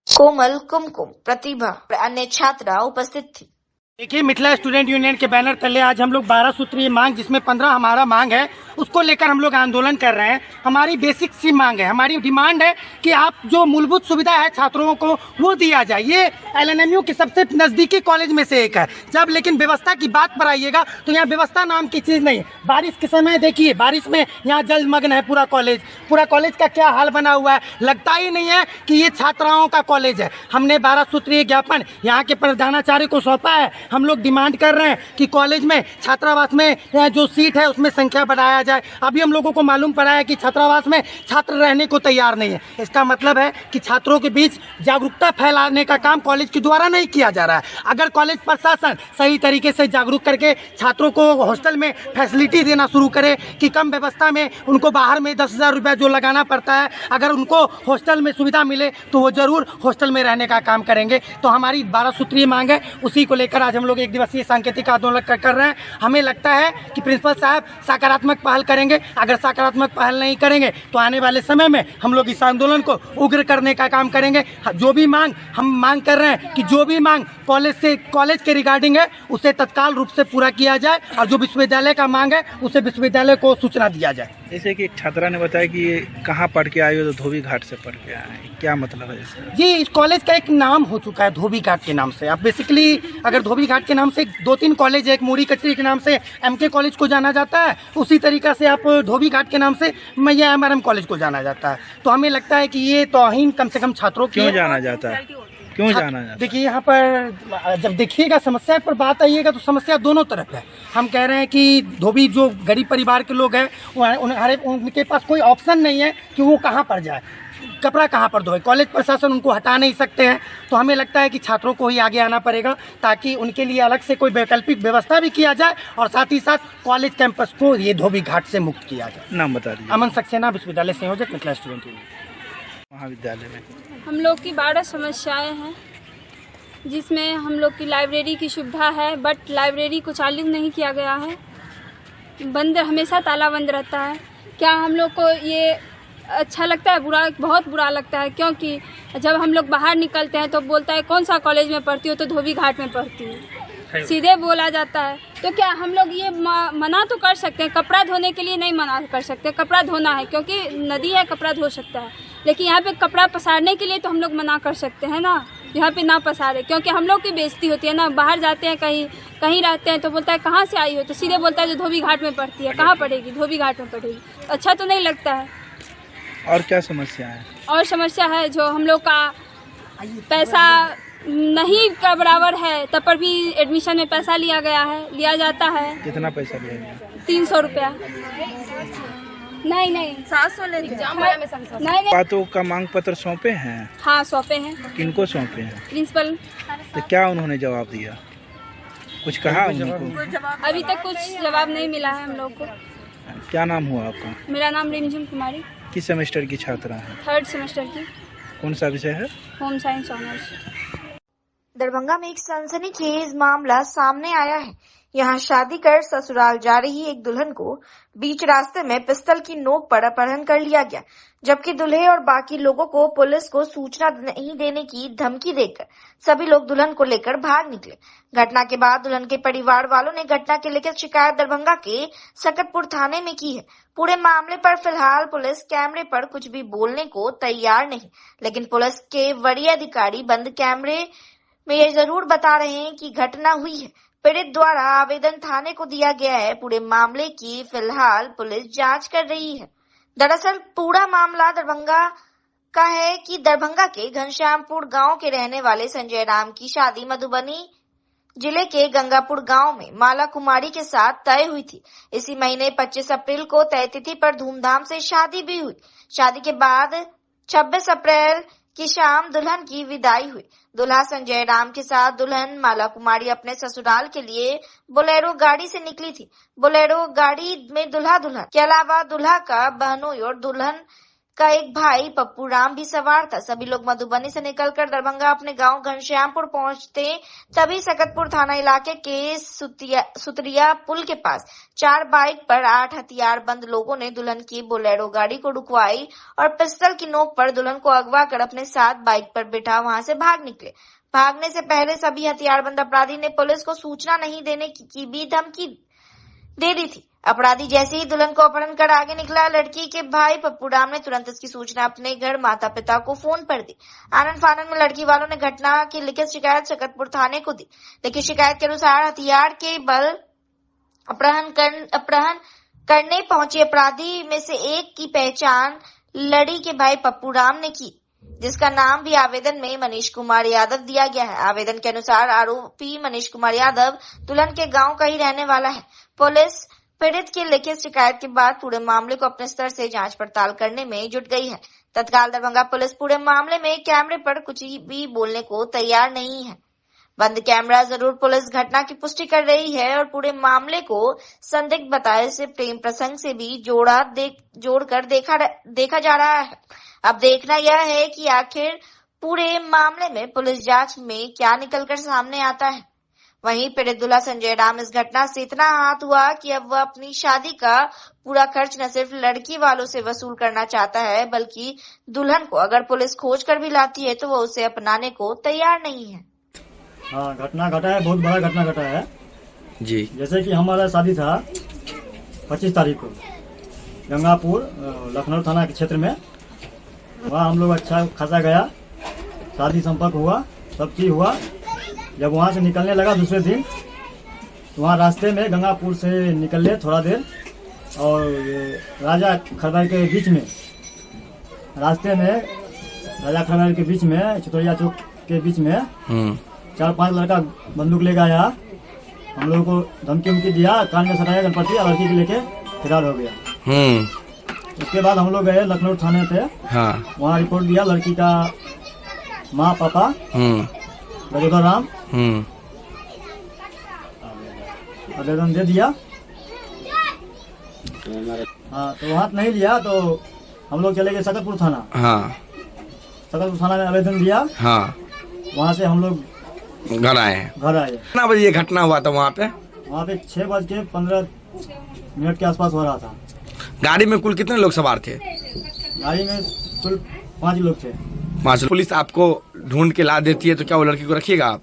कोमल, कुमकुम, प्रतिभा और अन्य छात्रा उपस्थित थी। देखिए, मिथिला स्टूडेंट यूनियन के बैनर तले आज हम लोग 12 सूत्रीय मांग, जिसमें 15 हमारा मांग है, उसको लेकर हम लोग आंदोलन कर रहे हैं। हमारी बेसिक सी मांग है, हमारी डिमांड है कि आप जो मूलभूत सुविधा है छात्रों को वो दिया जाए। ये LNMU के सबसे नजदीकी कॉलेज में से एक है। जब लेकिन व्यवस्था की बात पर आइएगा तो यहाँ व्यवस्था नाम की चीज नहीं है। बारिश के समय देखिए, बारिश में यहाँ जलमग्न है पूरा कॉलेज का क्या हाल बना हुआ है। लगता ही नहीं है कि ये छात्राओं का कॉलेज है। हमने 12 सूत्रीय ज्ञापन यहाँ के प्रधानाचार्य को सौंपा है। हम लोग डिमांड कर रहे हैं कि कॉलेज में छात्रावास में जो सीट है उसमें संख्या बढ़ाया जाए। अभी हम लोगों को मालूम पड़ा है कि छात्रावास में छात्र रहने को तैयार नहीं है। इसका मतलब है कि छात्रों के बीच जागरूकता फैलाने का काम कॉलेज के द्वारा नहीं किया जा रहा है। अगर कॉलेज प्रशासन सही तरीके से जागरूक करके छात्रों को हॉस्टल में फैसिलिटी देना शुरू करे कि कम व्यवस्था में उनको बाहर में 10,000 रुपया जो लगाना पड़ता है, अगर उनको हॉस्टल में सुविधा मिले तो वो जरूर हॉस्टल में रहने का काम करेंगे। तो हमारी 12 सूत्रीय मांग है, उसी को लेकर आज हम लोग एक दिवसीय सांकेतिक आंदोलन कर रहे हैं। हमें लगता है कि प्रिंसिपल साहब सकारात्मक पहल करेंगे। अगर सकारात्मक पहल नहीं करेंगे तो आने वाले समय में हम लोग इस आंदोलन को उग्र करने का काम करेंगे। जो भी मांग हम मांग कर रहे हैं कि जो भी मांग कॉलेज के रिगार्डिंग है उसे तत्काल रूप से पूरा किया जाए और जो विश्वविद्यालय का मांग है उसे विश्वविद्यालय को सूचना दिया जाए। जैसे कि एक छात्रा ने बताया कि ये कहाँ पढ़ के आई हो, तो धोबी घाट से पढ़ के आए, क्या मतलब है इसका? जी, इस कॉलेज का एक नाम हो चुका है धोबी घाट के नाम से। अब बेसिकली अगर धोबी घाट के नाम से 2-3 कॉलेज है, एक मूरी कचरी के नाम से MK कॉलेज को जाना जाता है, उसी तरीका से आप धोबी घाट के नाम से मैया MRM कॉलेज को जाना जाता है। तो हमें लगता है कि ये तौहीन कम से कम छात्रों की क्यों जाना जाता है, क्यों जाना जाता है? देखिए, यहाँ पर जब देखिएगा समस्या पर बात आइएगा तो समस्या दोनों तरफ है। हम कह रहे हैं कि धोबी जो गरीब परिवार के लोग हैं उनके पास कोई ऑप्शन नहीं है कि वो कहाँ पर जाए, कपड़ा कहाँ पर धोए। कॉलेज प्रशासन उनको हटा नहीं सकते हैं। तो हमें लगता है कि छात्रों को ही आगे आना पड़ेगा ताकि उनके लिए अलग से कोई वैकल्पिक व्यवस्था भी किया जाए और साथ ही साथ कॉलेज कैंपस को ये धोबी घाट से मुक्त किया जाए। नाम बता दीजिए। अमन सक्सेना, विश्वविद्यालय संयोजक, मिथिला स्टूडेंट यूनियन महाविद्यालय में। हम लोग की 12 समस्याएं हैं, जिसमें हम लोग की लाइब्रेरी की सुविधा है, बट लाइब्रेरी को चालू नहीं किया गया है, बंद, हमेशा ताला बंद रहता है। क्या हम लोग को ये अच्छा लगता है? बुरा, बहुत बुरा लगता है, क्योंकि जब हम लोग बाहर निकलते हैं तो बोलता है कौन सा कॉलेज में पढ़ती हो, तो धोबी घाट में पढ़ती हूँ, सीधे बोला जाता है। तो क्या हम लोग ये मना तो कर सकते हैं, कपड़ा धोने के लिए नहीं मना कर सकते, कपड़ा धोना है क्योंकि नदी है, कपड़ा धो सकता है, लेकिन यहाँ पे कपड़ा पसारने के लिए तो हम लोग मना कर सकते हैं ना, यहाँ पे ना पसारे, क्योंकि हम लोग की बेइज्जती होती है ना। बाहर जाते हैं, कहीं रहते हैं तो बोलता है कहाँ से आई हो, तो सीधे बोलता है जो धोबी घाट में पढ़ती है। कहाँ पढ़ेगी? धोबी घाट में पढ़ेगी, अच्छा तो नहीं लगता है। और क्या समस्या है? और समस्या है जो हम लोग का पैसा नहीं का बराबर है, तब पर भी एडमिशन में पैसा लिया गया है, लिया जाता है। कितना पैसा लिया गया? 300 रुपया। नहीं 700 लेते हैं। नहीं। बातों का मांग पत्र सौंपे हैं? हाँ, सौंपे हैं। किनको सौंपे हैं? प्रिंसिपल। तो क्या उन्होंने जवाब दिया? कुछ कहा उनको? अभी तक कुछ जवाब नहीं मिला है हम लोग को। क्या नाम हुआ आपका? मेरा नाम रिमझिम कुमारी। किस सेमेस्टर की छात्रा है? 3rd सेमेस्टर की। कौन सा विषय है? Home science honours. दरभंगा में एक सनसनीखेज मामला सामने आया है। यहाँ शादी कर ससुराल जा रही एक दुल्हन को बीच रास्ते में पिस्तल की नोक पर अपहरण कर लिया गया, जबकि दूल्हे और बाकी लोगों को पुलिस को सूचना नहीं देने की धमकी देकर सभी लोग दुल्हन को लेकर भाग निकले। घटना के बाद दुल्हन के परिवार वालों ने घटना के लेकर शिकायत दरभंगा के सकतपुर थाने में की है। पूरे मामले पर फिलहाल पुलिस कैमरे पर कुछ भी बोलने को तैयार नहीं, लेकिन पुलिस के वरीय अधिकारी बंद कैमरे में ये जरूर बता रहे हैं कि घटना हुई है। पीड़ित द्वारा आवेदन थाने को दिया गया है। पूरे मामले की फिलहाल पुलिस जांच कर रही है। दरअसल पूरा मामला दरभंगा का है कि दरभंगा के घनश्यामपुर गांव के रहने वाले संजय राम की शादी मधुबनी जिले के गंगापुर गांव में माला कुमारी के साथ तय हुई थी। इसी महीने 25 अप्रैल को तय तिथि पर धूमधाम से शादी भी हुई। शादी के बाद 26 अप्रैल की शाम दुल्हन की विदाई हुई। दूल्हा संजय राम के साथ दुल्हन माला कुमारी अपने ससुराल के लिए बोलेरो गाड़ी से निकली थी। बोलेरो गाड़ी में दूल्हा दुल्हन के अलावा दूल्हा का बहनोई और दुल्हन का एक भाई पप्पू राम भी सवार था। सभी लोग मधुबनी से निकलकर दरभंगा अपने गांव घनश्यामपुर पहुंचते तभी सकतपुर थाना इलाके के सुतरिया पुल के पास 4 बाइक पर 8 हथियारबंद लोगों ने दुल्हन की बोलेरो गाड़ी को रुकवाई और पिस्टल की नोक पर दुल्हन को अगवा कर अपने साथ बाइक पर बिठा वहां से भाग निकले। भागने से पहले सभी हथियारबंद अपराधी ने पुलिस को सूचना नहीं देने की भी धमकी दे दी थी। अपराधी जैसे ही दुल्हन को अपहरण कर आगे निकला, लड़की के भाई पप्पू राम ने तुरंत इसकी सूचना अपने घर माता पिता को फोन पर दी। आनंद फानंद में लड़की वालों ने घटना की लिखित शिकायत सकतपुर थाने को दी। लेकिन शिकायत के अनुसार हथियार के बल अपहरण करने पहुंचे अपराधी में से एक की पहचान लड़ी के भाई पप्पू राम ने की। जिसका नाम भी आवेदन में मनीष कुमार यादव दिया गया है। आवेदन के अनुसार आरोपी मनीष कुमार यादव दुल्हन के गांव का ही रहने वाला है। पुलिस पीड़ित की लिखित शिकायत के बाद पूरे मामले को अपने स्तर से जांच पड़ताल करने में जुट गई है। तत्काल दरभंगा पुलिस पूरे मामले में कैमरे पर कुछ भी बोलने को तैयार नहीं है। बंद कैमरा जरूर पुलिस घटना की पुष्टि कर रही है और पूरे मामले को संदिग्ध बताए से प्रेम प्रसंग से भी जोड़कर देखा जा रहा है। अब देखना यह है कि आखिर पूरे मामले में पुलिस जांच में क्या निकलकर सामने आता है। वहीं पीड़ित दूल्हा संजय राम इस घटना से इतना आहत हुआ कि अब वह अपनी शादी का पूरा खर्च न सिर्फ लड़की वालों से वसूल करना चाहता है, बल्कि दुल्हन को अगर पुलिस खोज कर भी लाती है तो वह उसे अपनाने को तैयार नहीं है। हाँ, घटना घटा है, बहुत बड़ा घटना घटा है जी। जैसे कि हमारा शादी था 25 तारीख को गंगापुर लखनऊ थाना के क्षेत्र में। वहाँ हम लोग अच्छा खासा गया, शादी संपर्क हुआ, सब चीज हुआ। जब वहाँ से निकलने लगा दूसरे दिन, वहाँ रास्ते में गंगापुर से निकले थोड़ा देर और राजा खरबाई के बीच में, रास्ते में राजा खरबाई के बीच में, चितौड़िया चौक के बीच में 4-5 लड़का बंदूक लेकर आया। हम लोगों को धमकी उमकी दिया, कान में सटाया गणपति और लड़की को लेके फरार हो गया। उसके बाद हम लोग गए लखनऊ थाने पे। हाँ। वहाँ रिपोर्ट दिया, लड़की का माँ पापा गजोदर राम आवेदन दे दिया। हाँ, तो वहाँ नहीं लिया तो हम लोग चले गए सकतपुर थाना। हाँ। सकतपुर थाना में आवेदन दिया। हाँ। वहाँ से हम लोग घर आए। कितना बजे ये घटना हुआ था वहाँ पे? वहाँ पे 6:15 के आसपास हो रहा था। गाड़ी में कुल कितने लोग सवार थे? गाड़ी में कुल 5 लोग थे। 5। पुलिस आपको ढूंढ के ला देती है तो क्या वो लड़की को रखिएगा आप?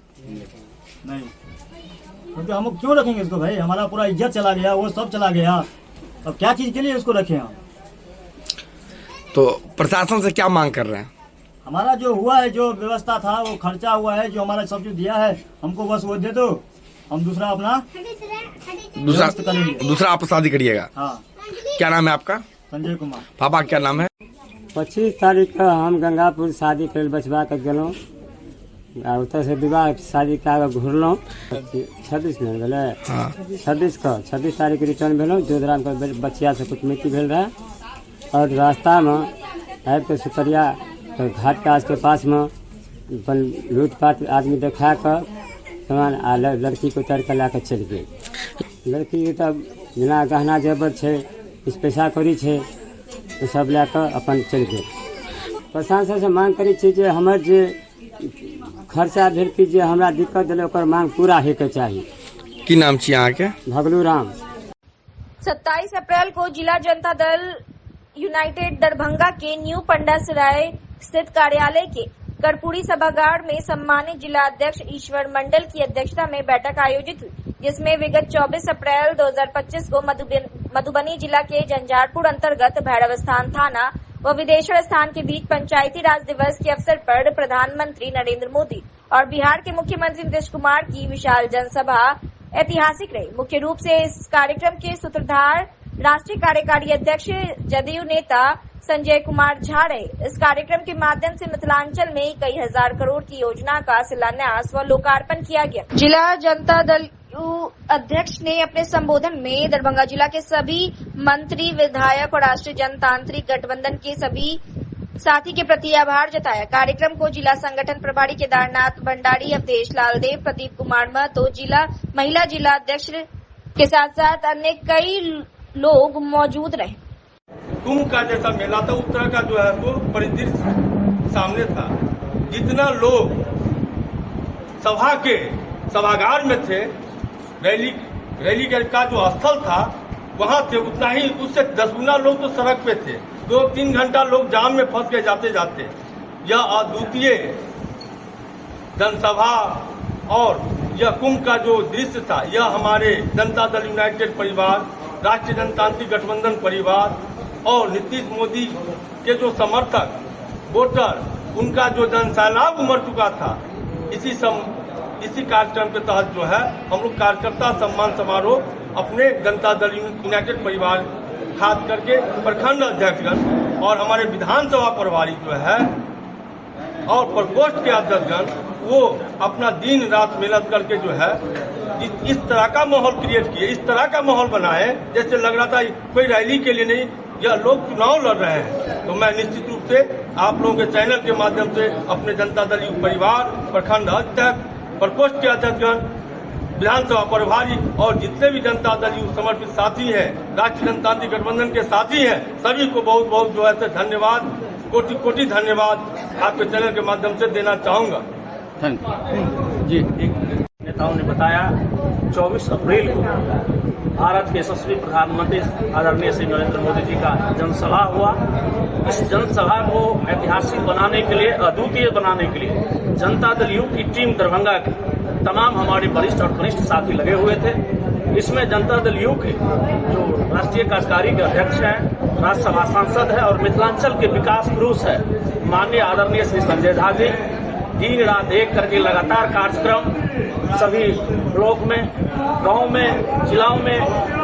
नहीं, क्योंकि हम क्यों रखेंगे इसको भाई? हमारा पूरा इज्जत चला गया, वो सब चला गया। अब क्या चीज के लिए इसको रखे हम? तो प्रशासन से क्या मांग कर रहे हैं? हमारा जो हुआ है, जो व्यवस्था था, वो खर्चा हुआ है, जो हमारा सब जो दिया है हमको बस वो दे दो, हम दूसरा अपना दूसरा आप शादी करिएगा। हाँ। क्या नाम है आपका? संजय कुमार। पापा क्या नाम है? 25 तारीख का हम गंगापुर शादी कर बचवा कर गलों, उतर से विवाह शादी का घुरलों। 26 में भेल 26 तारीख रिटर्न भेलों। जोधराम का बचिया से कुछ मिट्टी भेल रहा और रास्ता में आबि के सुतरिया घाट के के पास में लूटपाट आदमी देखा कर सामान आ लड़की को उतर कर ला कर चल गए। लड़की तब बिना गहना जेवर है, कुछ पैसा कौड़ी है, तो सब लेकर अपन चल गए। प्रशासन से मांग करी छे जे हमर जे खर्चा भेल की जे हमरा दिक्कत दिले ओकर मांग पूरा होके चाहिए। की नाम छी अहाँ के? भगलू राम। 27 अप्रैल को जिला जनता दल यूनाइटेड दरभंगा के न्यू पंडा सराय स्थित कार्यालय के कर्पूरी सभागार में सम्मानित जिला अध्यक्ष ईश्वर मंडल की अध्यक्षता में बैठक आयोजित हुई, जिसमें विगत 24 अप्रैल 2025 को मधुबनी जिला के झंझारपुर अंतर्गत भैरव स्थान थाना व विदेश्वर स्थान के बीच पंचायती राज दिवस के अवसर पर प्रधानमंत्री नरेंद्र मोदी और बिहार के मुख्यमंत्री नीतीश कुमार की विशाल जनसभा ऐतिहासिक रही। मुख्य रूप से इस कार्यक्रम के सूत्रधार राष्ट्रीय कार्यकारी अध्यक्ष जदयू नेता संजय कुमार झा रहे। इस कार्यक्रम के माध्यम से मिथिलांचल में कई हजार करोड़ की योजना का शिलान्यास व लोकार्पण किया गया। जिला जनता दल अध्यक्ष ने अपने संबोधन में दरभंगा जिला के सभी मंत्री, विधायक और राष्ट्रीय जनतांत्रिक गठबंधन के सभी साथी के प्रति आभार जताया। कार्यक्रम को जिला संगठन प्रभारी केदारनाथ भंडारी, अवधेश लाल देव, प्रदीप कुमार महतो, जिला महिला जिला अध्यक्ष के साथ साथ अन्य कई लोग मौजूद रहे। कुंभ का जैसा मेला था उस तरह का जो है वो परिदृश्य सामने था। जितना लोग सभा के सभागार में थे, रैली का जो स्थल था वहां थे, उतना ही उससे 10 गुना लोग तो सड़क पे थे। 2-3 घंटा लोग जाम में फंस गए जाते जाते। यह अद्वितीय जनसभा और यह कुंभ का जो दृश्य था, यह हमारे जनता दल यूनाइटेड परिवार, राष्ट्रीय जनतांत्रिक गठबंधन परिवार और नीतीश मोदी के जो समर्थक वोटर, उनका जो जनसैलाब उमड़ चुका था। इसी कार्यक्रम के तहत जो है हम लोग कार्यकर्ता सम्मान समारोह अपने जनता दल यूनाइटेड परिवार खास करके प्रखंड अध्यक्षगण और हमारे विधानसभा प्रभारी जो है और प्रकोष्ठ के अध्यक्षगण वो अपना दिन रात मेहनत करके जो है इस तरह का माहौल क्रिएट किए, इस तरह का माहौल बनाए जैसे लग रहा था कोई रैली के लिए नहीं, यह लोग चुनाव लड़ रहे हैं। तो मैं निश्चित रूप से आप लोगों के चैनल के माध्यम से अपने जनता दल युवा परिवार, प्रखंड अध्यक्ष, प्रकोष्ठ के अध्यक्षगण, विधानसभा प्रभारी और जितने भी जनता दल युवा समर्पित साथी हैं, राष्ट्रीय जनतांत्रिक गठबंधन के साथी हैं, सभी को बहुत बहुत जो है धन्यवाद, कोटि कोटि धन्यवाद आपके चैनल के माध्यम से देना चाहूँगा। जी, नेताओं ने बताया 24 अप्रैल को भारत के यशस्वी प्रधानमंत्री आदरणीय श्री नरेंद्र मोदी जी का जनसभा हुआ। इस जनसभा को ऐतिहासिक बनाने के लिए, अद्वितीय बनाने के लिए जनता दल यू की टीम दरभंगा के तमाम हमारे वरिष्ठ और कनिष्ठ साथी लगे हुए थे। इसमें जनता दल यू के जो राष्ट्रीय कार्यकारी के अध्यक्ष हैं, राज्यसभा सांसद है और मिथिलांचल के विकास पुरुष है माननीय आदरणीय श्री संजय झा जी, दिन रात एक करके लगातार कार्यक्रम सभी ब्लॉक में, गांव में, जिलाओं में,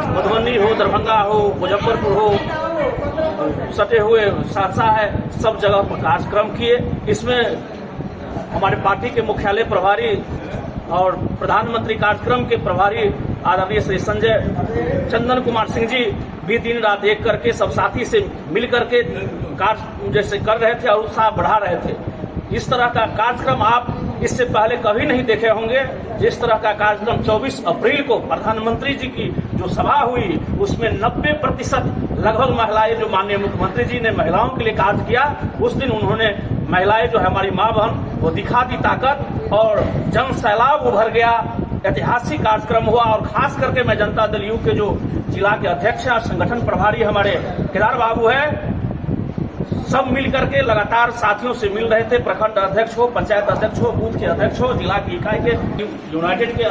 मधुबनी हो, दरभंगा हो, मुजफ्फरपुर हो, सटे हुए सहरसा है, सब जगह पर कार्यक्रम किए। इसमें हमारे पार्टी के मुख्यालय प्रभारी और प्रधानमंत्री कार्यक्रम के प्रभारी आदरणीय श्री संजय चंदन कुमार सिंह जी भी दिन रात एक करके सब साथी से मिल करके कार्य जैसे कर रहे थे और उत्साह बढ़ा रहे थे। इस तरह का कार्यक्रम आप इससे पहले कभी नहीं देखे होंगे। जिस तरह का कार्यक्रम 24 अप्रैल को प्रधानमंत्री जी की जो सभा हुई उसमें 90% लगभग महिलाएं, जो माननीय मुख्यमंत्री जी ने महिलाओं के लिए कार्य किया, उस दिन उन्होंने महिलाएं जो है हमारी माँ बहन वो दिखा दी ताकत और जन सैलाब उभर गया। ऐतिहासिक कार्यक्रम हुआ और खास करके मैं जनता दल यू के जो जिला के अध्यक्ष हैं और संगठन प्रभारी हमारे केदार बाबू है, सब मिल करके लगातार साथियों से मिल रहे थे। प्रखंड अध्यक्ष हो, पंचायत अध्यक्ष हो, बूथ के अध्यक्ष हो, जिला की इकाई के यूनाइटेड के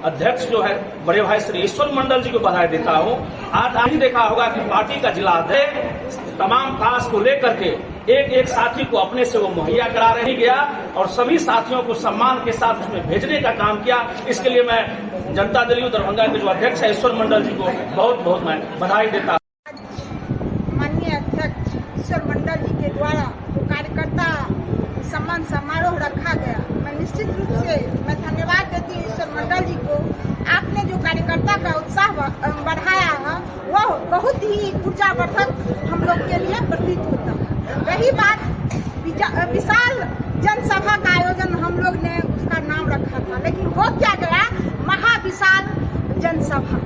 अध्यक्ष जो है बड़े भाई श्री ईश्वर मंडल जी को बधाई देता हूँ। आज आपने देखा होगा कि पार्टी का जिला अध्यक्ष तमाम काज को लेकर के एक एक साथी को अपने से वो मुहैया करा रही गया और सभी साथियों को सम्मान के साथ उसमें भेजने का काम किया। इसके लिए मैं जनता दल यू दरभंगा के जो अध्यक्ष है ईश्वर मंडल जी को बहुत बहुत मैं बधाई देता हूँ। माननीय अध्यक्ष ईश्वर मंडल जी के द्वारा जो कार्यकर्ता सम्मान समारोह रखा गया, मैं निश्चित रूप से मैं धन्यवाद देती हूँ ईश्वर मंडल जी को। आपने जो कार्यकर्ता का उत्साह बढ़ाया है वह बहुत ही ऊर्जावर्धक हम लोग के लिए प्रतीत होता है। रही बात विशाल जनसभा का आयोजन हम लोग ने उसका नाम रखा था, लेकिन हो क्या गया, महाविशाल जनसभा,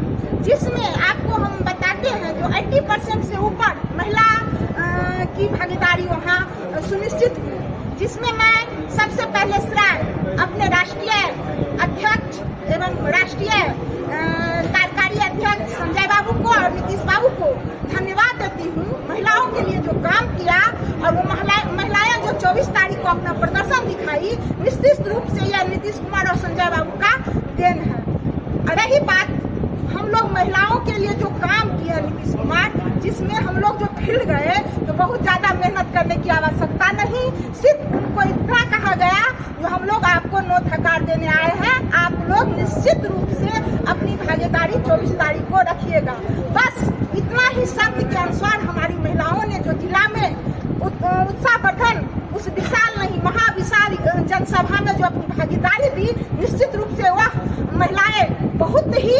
जिसमें आपको हम बताते हैं जो 80% से ऊपर महिला की भागीदारी वहाँ सुनिश्चित हुई, जिसमें मैं सबसे पहले श्रेय अपने राष्ट्रीय अध्यक्ष एवं राष्ट्रीय कार्यकारी अध्यक्ष संजय बाबू को और नीतीश बाबू को धन्यवाद देती हूँ। महिलाओं के लिए जो काम किया और वो महिलाएं जो 24 तारीख को अपना प्रदर्शन दिखाई, निश्चित रूप से यह नीतीश कुमार और संजय बाबू का देन है। रही बात हम लोग महिलाओं के लिए जो काम किया नीतीश कुमार, जिसमें हम लोग जो खिल गए, तो बहुत ज्यादा मेहनत करने की आवश्यकता नहीं, सिर्फ उनको इतना कहा गया जो हम लोग आपको नोट हकार देने आए हैं, आप लोग निश्चित रूप से अपनी भागीदारी 24 तारीख को रखिएगा। बस इतना ही शब्द के अनुसार हमारी महिलाओं ने जो जिला में उत्साहवर्धन उस विशाल नहीं महाविशाल जनसभा में जो अपनी भागीदारी दी, निश्चित रूप से वह महिलाएं बहुत ही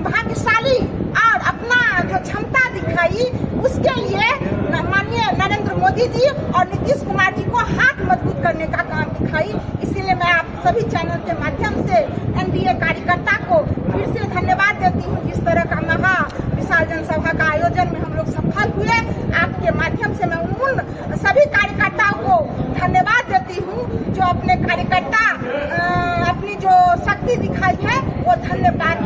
भाग्यशाली और अपना जो क्षमता दिखाई, उसके लिए माननीय नरेंद्र मोदी जी और नीतीश कुमार जी को हाथ मजबूत करने का काम दिखाई। इसीलिए मैं आप सभी चैनल के माध्यम से एनडीए कार्यकर्ता को फिर से धन्यवाद देती हूँ। जिस तरह का महा विशाल जनसभा का आयोजन में हम लोग सफल हुए, आपके माध्यम से मैं उन सभी कार्यकर्ताओं को धन्यवाद देती हूँ जो अपने कार्यकर्ता अपनी जो शक्ति दिखाई है वो धन्यवाद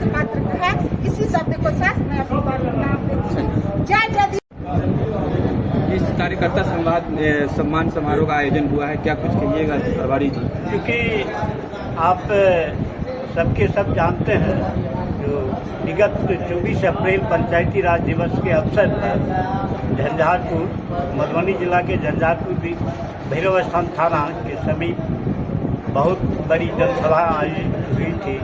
पात्र है। इसी शब्द को साथ मैं अपनी बात देती हूँ। जय जय। इस कार्यकर्ता सम्मान समारोह का आयोजन हुआ है, क्या कुछ कहिएगा प्रभारी जी? क्योंकि आप सबके सब जानते हैं जो विगत 24 अप्रैल पंचायती राज दिवस के अवसर पर झंझारपुर, मधुबनी जिला के झंझारपुर भैरव स्थान थाना के समीप बहुत बड़ी जनसभा आयोजित हुई थी,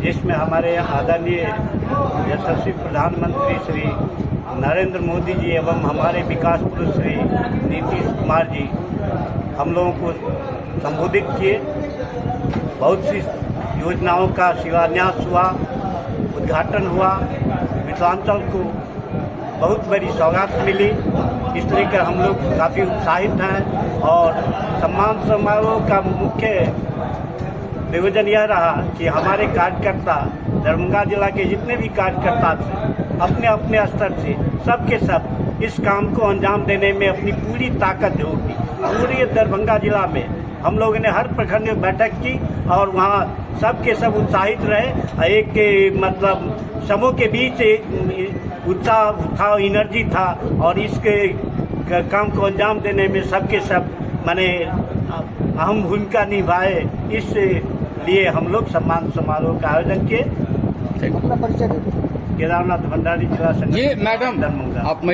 जिसमें हमारे आदरणीय यशस्वी प्रधानमंत्री श्री नरेंद्र मोदी जी एवं हमारे विकास पुरुष श्री नीतीश कुमार जी हम लोगों को संबोधित किए। बहुत सी योजनाओं का शिलान्यास हुआ, उद्घाटन हुआ। मिथिलांचल को बहुत बड़ी सौगात मिली, इसलिए कि हम लोग काफ़ी उत्साहित हैं। और सम्मान समारोह का मुख्य नियोजन यह रहा कि हमारे कार्यकर्ता दरभंगा जिला के जितने भी कार्यकर्ता थे, अपने अपने स्तर से सबके सब इस काम को अंजाम देने में अपनी पूरी ताकत झोंक दी। पूरे दरभंगा जिला में हम लोगों ने हर प्रखंड में बैठक की और वहाँ सबके सब उत्साहित रहे। एक मतलब समूह के बीच उत्साह था, एनर्जी था और इसके काम को अंजाम देने में सबके सब माने अहम भूमिका निभाए। इसलिए हम लोग सम्मान समारोह का आयोजन किए। केदारनाथ भंडारी जिला संगठन। मैडम आप